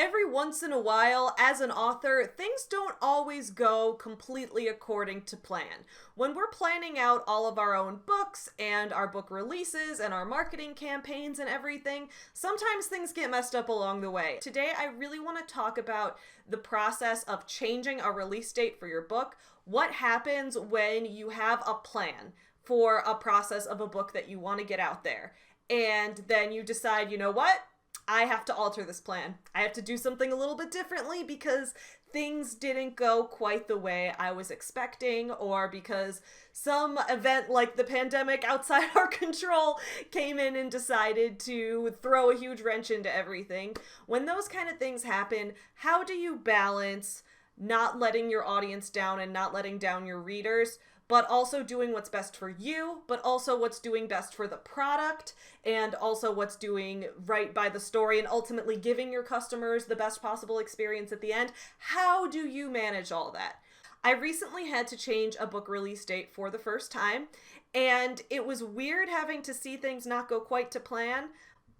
every once in a while, as an author, things don't always go completely according to plan. When we're planning out all of our own books and our book releases and our marketing campaigns and everything, sometimes things get messed up along the way. Today, I really want to talk about the process of changing a release date for your book. What happens when you have a plan for a process of a book that you want to get out there, and then you decide, you know what? I have to alter this plan. I have to do something a little bit differently because things didn't go quite the way I was expecting, or because some event like the pandemic outside our control came in and decided to throw a huge wrench into everything. When those kind of things happen, how do you balance not letting your audience down and not letting down your readers, but also doing what's best for you, but also what's doing best for the product, and also what's doing right by the story, and ultimately giving your customers the best possible experience at the end? How do you manage all that? I recently had to change a book release date for the first time, and it was weird having to see things not go quite to plan,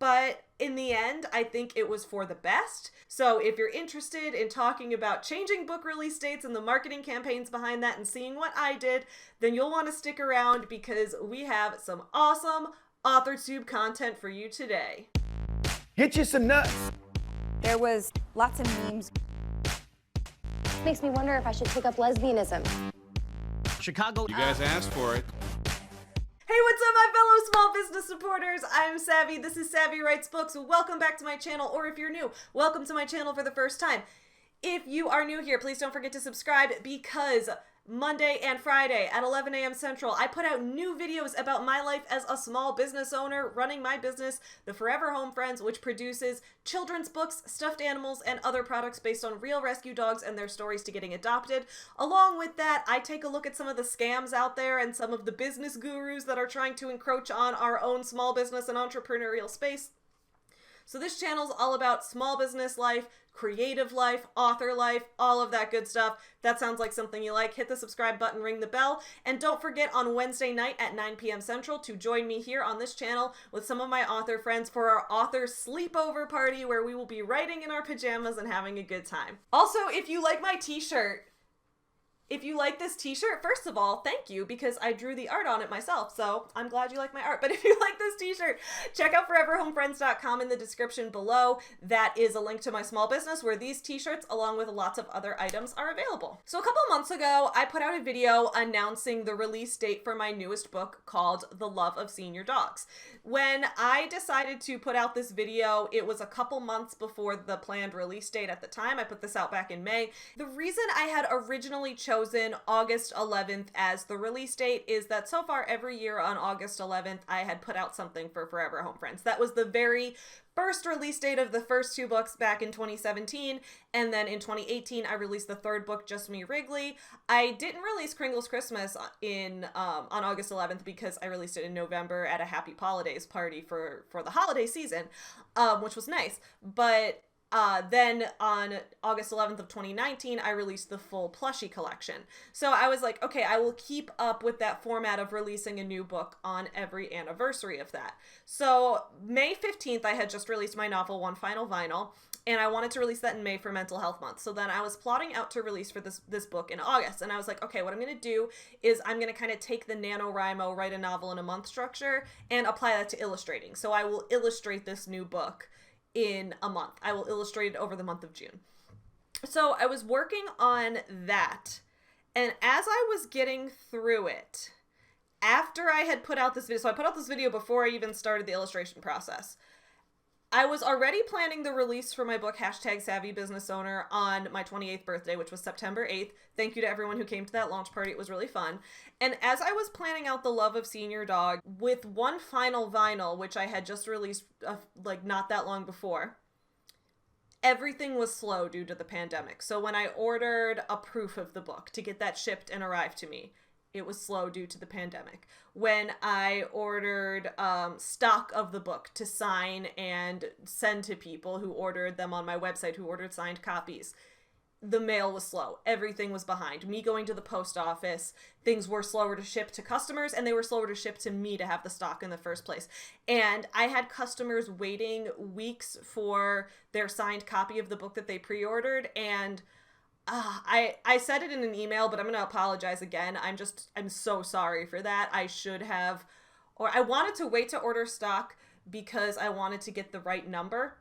but in the end, I think it was for the best. So if you're interested in talking about changing book release dates and the marketing campaigns behind that and seeing what I did, then you'll want to stick around because we have some awesome AuthorTube content for you today. Hit you some nuts. There was lots of memes. Makes me wonder if I should take up lesbianism. Chicago. You guys asked for it. Hey, what's up, my fellow small business supporters? I'm Savvy. This is Savvy Writes Books. Welcome back to my channel, or if you're new, welcome to my channel for the first time. If you are new here, please don't forget to subscribe, because Monday and Friday at 11 a.m. Central, I put out new videos about my life as a small business owner running my business, The Forever Home Friends, which produces children's books, stuffed animals, and other products based on real rescue dogs and their stories to getting adopted. Along with that, I take a look at some of the scams out there and some of the business gurus that are trying to encroach on our own small business and entrepreneurial space. So this channel is all about small business life, creative life, author life, all of that good stuff. If that sounds like something you like, hit the subscribe button, ring the bell, and don't forget on Wednesday night at 9 p.m. Central to join me here on this channel with some of my author friends for our author sleepover party, where we will be writing in our pajamas and having a good time. Also, if you like my t-shirt, if you like this t-shirt, first of all, thank you, because I drew the art on it myself, so I'm glad you like my art. But if you like this t-shirt, check out foreverhomefriends.com in the description below. That is a link to my small business where these t-shirts, along with lots of other items, are available. So a couple months ago, I put out a video announcing the release date for my newest book called The Love of Senior Dogs. When I decided to put out this video, it was a couple months before the planned release date at the time. I put this out back in May. The reason I had originally chosen August 11th as the release date is that so far every year on August 11th, I had put out something for Forever Home Friends. That was the very first release date of the first two books back in 2017, and then in 2018 I released the third book, Just Me Wrigley. I didn't release Kringle's Christmas on August 11th because I released it in November at a Happy Holidays party for the holiday season, which was nice. But then on August 11th of 2019, I released the full plushie collection. So I was like, okay, I will keep up with that format of releasing a new book on every anniversary of that. So May 15th, I had just released my novel, One Final Vinyl, and I wanted to release that in May for Mental Health Month. So then I was plotting out to release for this book in August, and I was like, okay, what I'm going to do is I'm going to kind of take the NaNoWriMo, write a novel in a month structure, and apply that to illustrating. So I will illustrate this new book in a month. I will illustrate it over the month of June. So I was working on that, and as I was getting through it, after I had put out this video, so I put out this video before I even started the illustration process, I was already planning the release for my book, #SavvyBusinessOwner, on my 28th birthday, which was September 8th. Thank you to everyone who came to that launch party. It was really fun. And as I was planning out The Love of Senior Dog with One Final Vinyl, which I had just released like not that long before, everything was slow due to the pandemic. So when I ordered a proof of the book to get that shipped and arrived to me, it was slow due to the pandemic. When I ordered stock of the book to sign and send to people who ordered them on my website, who ordered signed copies, the mail was slow. Everything was behind. Me going to the post office, things were slower to ship to customers, and they were slower to ship to me to have the stock in the first place. And I had customers waiting weeks for their signed copy of the book that they pre-ordered, and I said it in an email, but I'm going to apologize again. I'm so sorry for that. I wanted to wait to order stock because I wanted to get the right number.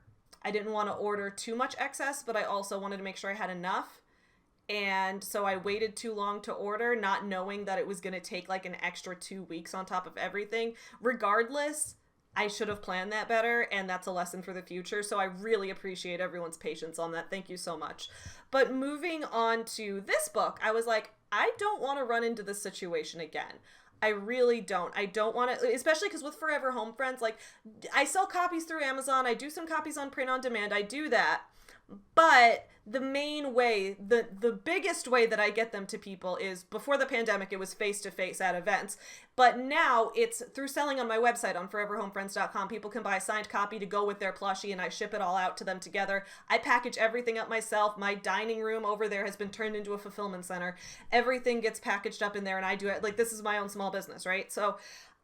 I didn't want to order too much excess, but I also wanted to make sure I had enough. And so I waited too long to order, not knowing that it was going to take like an extra 2 weeks on top of everything. Regardless, I should have planned that better, and that's a lesson for the future. So I really appreciate everyone's patience on that. Thank you so much. But moving on to this book, I was like, I don't want to run into this situation again. I really don't. I don't want to, especially because with Forever Home Friends, like, I sell copies through Amazon. I do some copies on print on demand. I do that. But the main way, the biggest way that I get them to people is, before the pandemic, it was face-to-face at events. But now it's through selling on my website on foreverhomefriends.com. People can buy a signed copy to go with their plushie, and I ship it all out to them together. I package everything up myself. My dining room over there has been turned into a fulfillment center. Everything gets packaged up in there, and I do it. Like, this is my own small business, right? So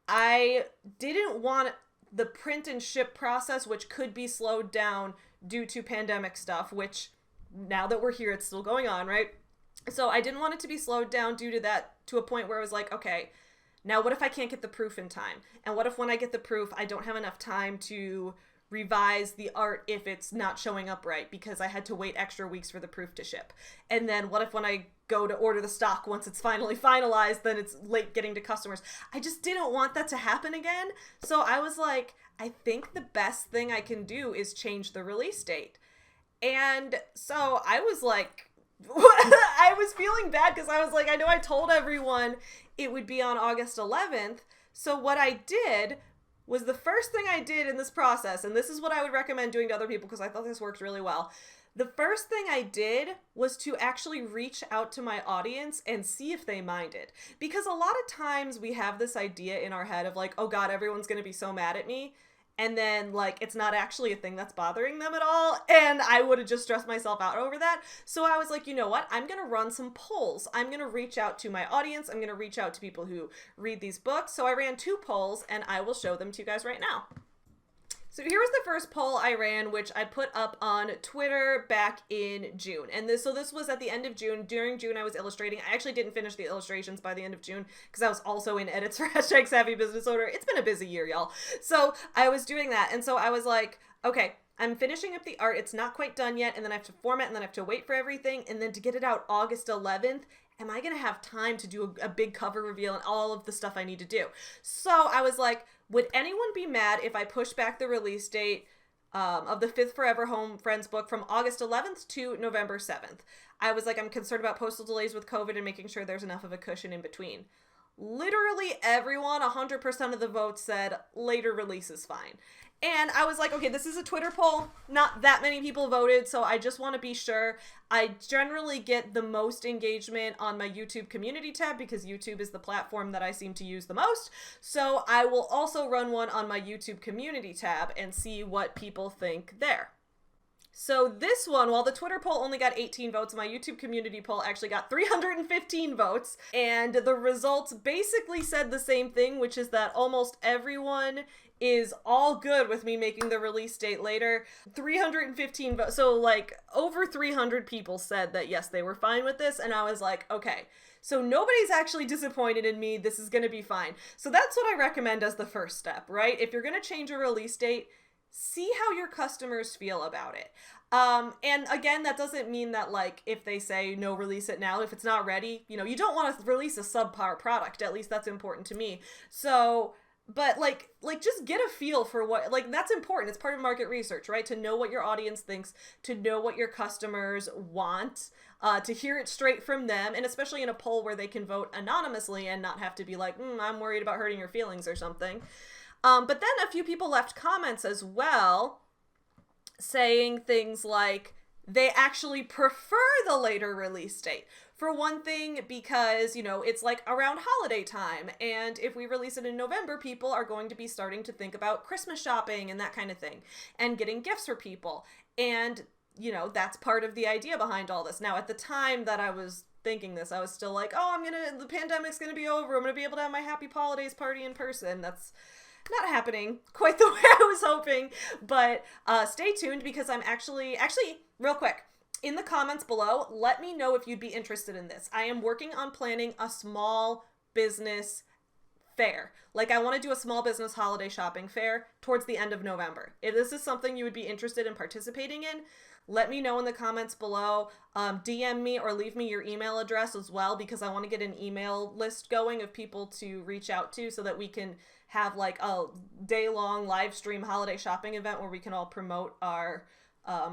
I didn't want the print and ship process, which could be slowed down due to pandemic stuff, which now that we're here, it's still going on, right? So I didn't want it to be slowed down due to that, to a point where I was like, okay, now what if I can't get the proof in time? And what if when I get the proof, I don't have enough time to revise the art if it's not showing up right, because I had to wait extra weeks for the proof to ship? And then what if when I go to order the stock, once it's finally finalized, then it's late getting to customers? I just didn't want that to happen again. So I was like, I think the best thing I can do is change the release date. And so I was like, I was feeling bad because I was like, I know I told everyone it would be on August 11th. So what I did was, the first thing I did in this process, and this is what I would recommend doing to other people because I thought this worked really well. The first thing I did was to actually reach out to my audience and see if they minded. Because a lot of times we have this idea in our head of like, oh God, everyone's going to be so mad at me. And then, like, it's not actually a thing that's bothering them at all. And I would have just stressed myself out over that. So I was like, you know what? I'm going to run some polls. I'm going to reach out to my audience. I'm going to reach out to people who read these books. So I ran 2 polls, and I will show them to you guys right now. So here was the first poll I ran, which I put up on Twitter back in June. And this was at the end of June. During June, I was illustrating. I actually didn't finish the illustrations by the end of June because I was also in edits for #SavvyBusinessOwner. It's been a busy year, y'all. So I was doing that. And so I was like, okay, I'm finishing up the art. It's not quite done yet. And then I have to format, and then I have to wait for everything. And then to get it out August 11th, am I going to have time to do a big cover reveal and all of the stuff I need to do? So I was like, would anyone be mad if I push back the release date of the 5th Forever Home Friends book from August 11th to November 7th? I was like, I'm concerned about postal delays with COVID and making sure there's enough of a cushion in between. Literally everyone, 100% of the votes said later release is fine. And I was like, okay, this is a Twitter poll. Not that many people voted, so I just want to be sure. I generally get the most engagement on my YouTube community tab because YouTube is the platform that I seem to use the most. So I will also run one on my YouTube community tab and see what people think there. So this one, while the Twitter poll only got 18 votes, my YouTube community poll actually got 315 votes. And the results basically said the same thing, which is that almost everyone is all good with me making the release date later. 315 votes. So like over 300 people said that yes, they were fine with this. And I was like, okay, so nobody's actually disappointed in me. This is going to be fine. So that's what I recommend as the first step, right? If you're going to change a release date, see how your customers feel about it. And again, that doesn't mean that like, if they say no, release it now, if it's not ready, you know, you don't want to release a subpar product. At least that's important to me. So, but like just get a feel for what, like, that's important. It's part of market research, right? To know what your audience thinks, to know what your customers want, to hear it straight from them. And especially in a poll where they can vote anonymously and not have to be like, I'm worried about hurting your feelings or something. But then a few people left comments as well saying things like they actually prefer the later release date. For one thing, because, you know, it's like around holiday time, and if we release it in November, people are going to be starting to think about Christmas shopping and that kind of thing, and getting gifts for people. And you know, that's part of the idea behind all this. Now, at the time that I was thinking this, I was still like, oh, the pandemic's gonna be over. I'm gonna be able to have my happy holidays party in person. That's not happening quite the way I was hoping, but stay tuned because I'm actually, real quick, in the comments below, let me know if you'd be interested in this. I am working on planning a small business fair. Like, I want to do a small business holiday shopping fair towards the end of November. If this is something you would be interested in participating in, let me know in the comments below. DM me or leave me your email address as well, because I want to get an email list going of people to reach out to so that we can have like a day-long live stream holiday shopping event where we can all promote our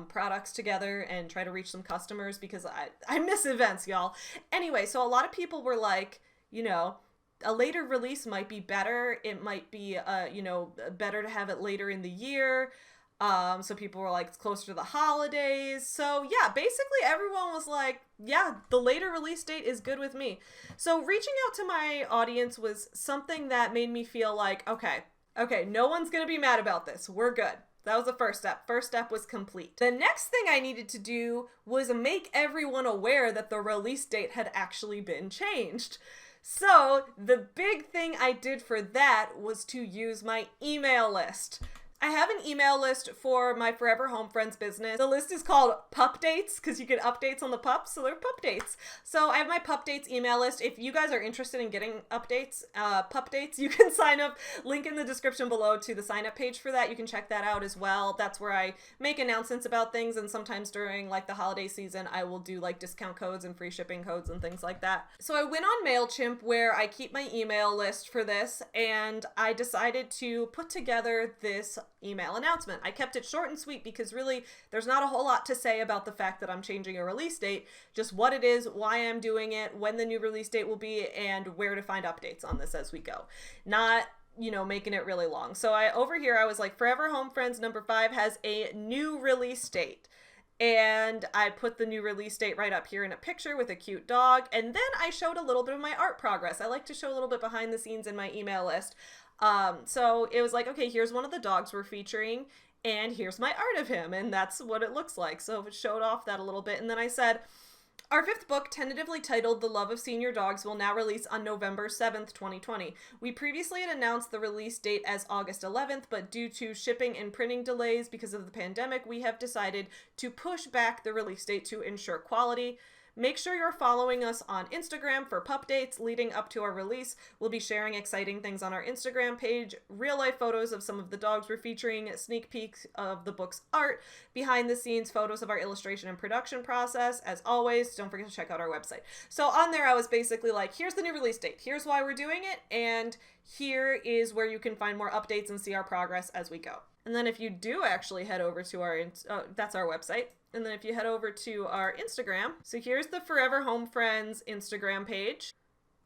products together and try to reach some customers, because I miss events, y'all. Anyway, so a lot of people were like, you know, a later release might be better. It might be, you know, better to have it later in the year. So people were like, it's closer to the holidays. So yeah, basically everyone was like, yeah, the later release date is good with me. So reaching out to my audience was something that made me feel like, okay, no one's gonna be mad about this. We're good. That was the first step. First step was complete. The next thing I needed to do was make everyone aware that the release date had actually been changed. So the big thing I did for that was to use my email list. I have an email list for my Forever Home Friends business. The list is called Pup Dates because you get updates on the pups, so they're pup dates. So I have my Pup Dates email list. If you guys are interested in getting updates, pup dates, you can sign up. Link in the description below to the sign up page for that. You can check that out as well. That's where I make announcements about things, and sometimes during like the holiday season, I will do like discount codes and free shipping codes and things like that. So I went on MailChimp where I keep my email list for this, and I decided to put together this email announcement. I kept it short and sweet because really there's not a whole lot to say about the fact that I'm changing a release date, just what it is, why I'm doing it, when the new release date will be, and where to find updates on this as we go. Not, you know, making it really long. So over here I was like, Forever Home Friends number 5 has a new release date. And I put the new release date right up here in a picture with a cute dog. And then I showed a little bit of my art progress. I like to show a little bit behind the scenes in my email list. So it was like, okay, here's one of the dogs we're featuring, and here's my art of him, and that's what it looks like. So it showed off that a little bit. And then I said, our 5th book, tentatively titled The Love of Senior Dogs, will now release on November 7th, 2020. We previously had announced the release date as August 11th, but due to shipping and printing delays because of the pandemic, we have decided to push back the release date to ensure quality. Make sure you're following us on Instagram for pup dates leading up to our release. We'll be sharing exciting things on our Instagram page, real-life photos of some of the dogs we're featuring, sneak peeks of the book's art, behind-the-scenes photos of our illustration and production process. As always, don't forget to check out our website. So on there, I was basically like, here's the new release date, here's why we're doing it, and here is where you can find more updates and see our progress as we go. And then if you do actually head over to our, that's our website. And then if you head over to our Instagram, so here's the Forever Home Friends Instagram page.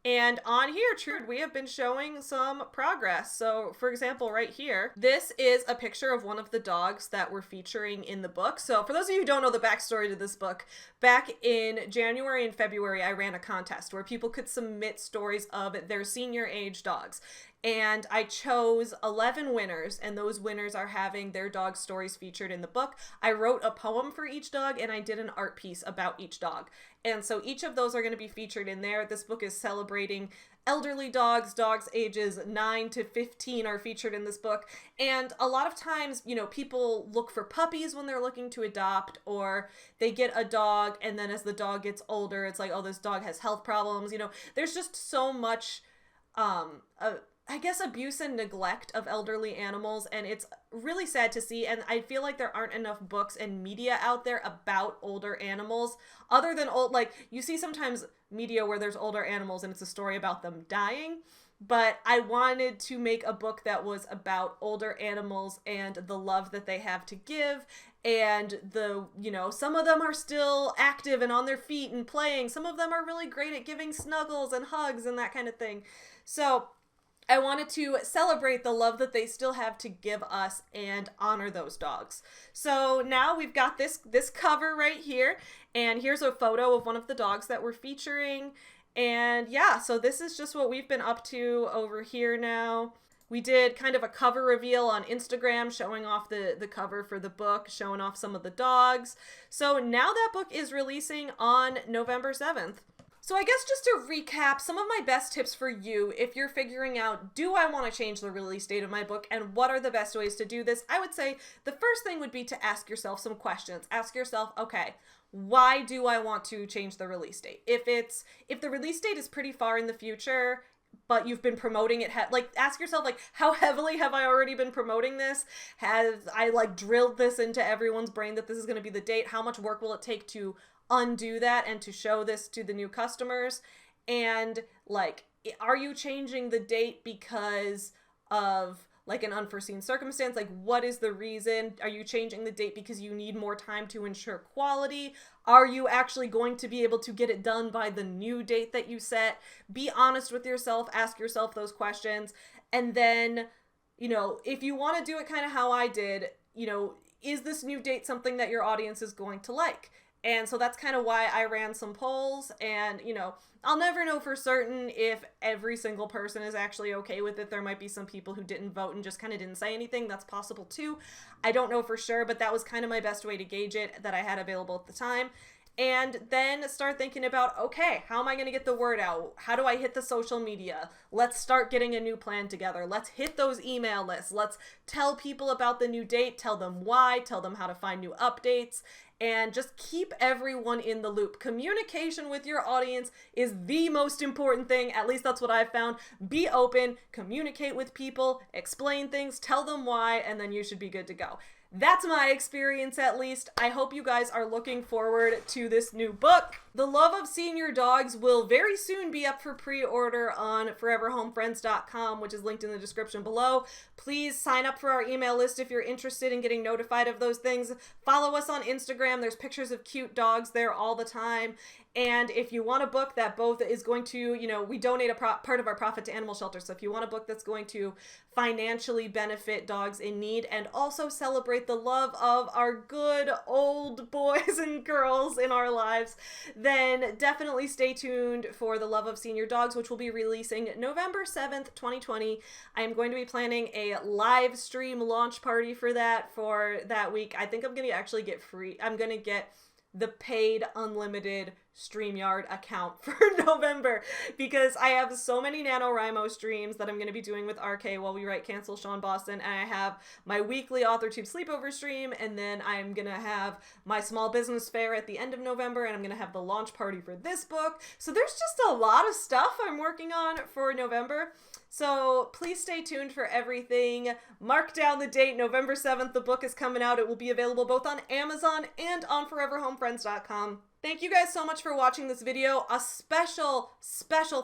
And on here, true, we have been showing some progress. So for example, right here, this is a picture of one of the dogs that we're featuring in the book. So for those of you who don't know the backstory to this book, back in January and February, I ran a contest where people could submit stories of their senior age dogs. And I chose 11 winners, and those winners are having their dog stories featured in the book. I wrote a poem for each dog, and I did an art piece about each dog. And so each of those are going to be featured in there. This book is celebrating elderly dogs. Dogs ages 9 to 15 are featured in this book. And a lot of times, you know, people look for puppies when they're looking to adopt, or they get a dog, and then as the dog gets older, it's like, oh, this dog has health problems. You know, there's just so much, I guess, abuse and neglect of elderly animals, and it's really sad to see. And I feel like there aren't enough books and media out there about older animals, other than like you see sometimes media where there's older animals and it's a story about them dying. But I wanted to make a book that was about older animals and the love that they have to give, and the, you know, some of them are still active and on their feet and playing. Some of them are really great at giving snuggles and hugs and that kind of thing. So I wanted to celebrate the love that they still have to give us and honor those dogs. So now we've got this cover right here, and here's a photo of one of the dogs that we're featuring. And yeah, so this is just what we've been up to over here now. We did kind of a cover reveal on Instagram, showing off the cover for the book, showing off some of the dogs. So now that book is releasing on November 7th. So I guess just to recap, some of my best tips for you if you're figuring out, do I want to change the release date of my book and what are the best ways to do this? I would say the first thing would be to ask yourself some questions. Ask yourself, okay, why do I want to change the release date? If the release date is pretty far in the future, but you've been promoting it, like, ask yourself, like, how heavily have I already been promoting this? Have I, like, drilled this into everyone's brain that this is going to be the date? How much work will it take to undo that and to show this to the new customers? And, like, are you changing the date because of, like, an unforeseen circumstance? Like, what is the reason? Are you changing the date because you need more time to ensure quality? Are you actually going to be able to get it done by the new date that you set? Be honest with yourself. Ask yourself those questions. And then, you know, if you want to do it kind of how I did, you know, is this new date something that your audience is going to like? And so that's kind of why I ran some polls, and, you know, I'll never know for certain if every single person is actually okay with it. There might be some people who didn't vote and just kind of didn't say anything. That's possible too. I don't know for sure, but that was kind of my best way to gauge it that I had available at the time. And then start thinking about, okay, how am I going to get the word out? How do I hit the social media? Let's start getting a new plan together. Let's hit those email lists. Let's tell people about the new date, tell them why, tell them how to find new updates, and just keep everyone in the loop. Communication with your audience is the most important thing. At least that's what I've found. Be open, communicate with people, explain things, tell them why, and then you should be good to go. That's my experience, at least. I hope you guys are looking forward to this new book. The Love of Senior Dogs will very soon be up for pre-order on foreverhomefriends.com, which is linked in the description below. Please sign up for our email list if you're interested in getting notified of those things. Follow us on Instagram. There's pictures of cute dogs there all the time. And if you want a book that both is going to, you know, we donate a part of our profit to animal shelters. So if you want a book that's going to financially benefit dogs in need and also celebrate the love of our good old boys and girls in our lives, then definitely stay tuned for The Love of Senior Dogs, which will be releasing November 7th, 2020. I am going to be planning a live stream launch party for that week. I think I'm going to actually get I'm going to get the paid unlimited StreamYard account for November because I have so many NaNoWriMo streams that I'm going to be doing with RK while we write Cancel Sean Boston, and I have my weekly AuthorTube sleepover stream, and then I'm going to have my small business fair at the end of November, and I'm going to have the launch party for this book. So there's just a lot of stuff I'm working on for November. So please stay tuned for everything. Mark down the date, November 7th, the book is coming out. It will be available both on Amazon and on foreverhomefriends.com. Thank you guys so much for watching this video. A special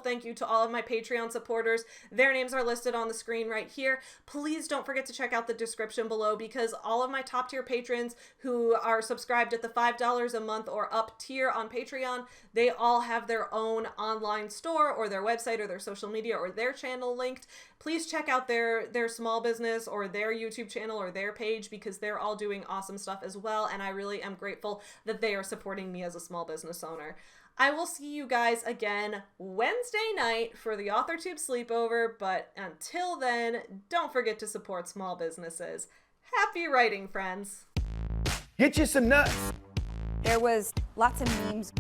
thank you to all of my Patreon supporters. Their names are listed on the screen right here. Please don't forget to check out the description below because all of my top tier patrons who are subscribed at the $5 a month or up tier on Patreon, they all have their own online store or their website or their social media or their channel linked. Please check out their small business or their YouTube channel or their page because they're all doing awesome stuff as well, and I really am grateful that they are supporting me as a small business owner. I will see you guys again Wednesday night for the AuthorTube sleepover, but until then, don't forget to support small businesses. Happy writing, friends! Hit you some nuts. There was lots of memes.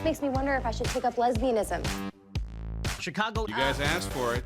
Makes me wonder if I should take up lesbianism. Chicago. You guys asked for it.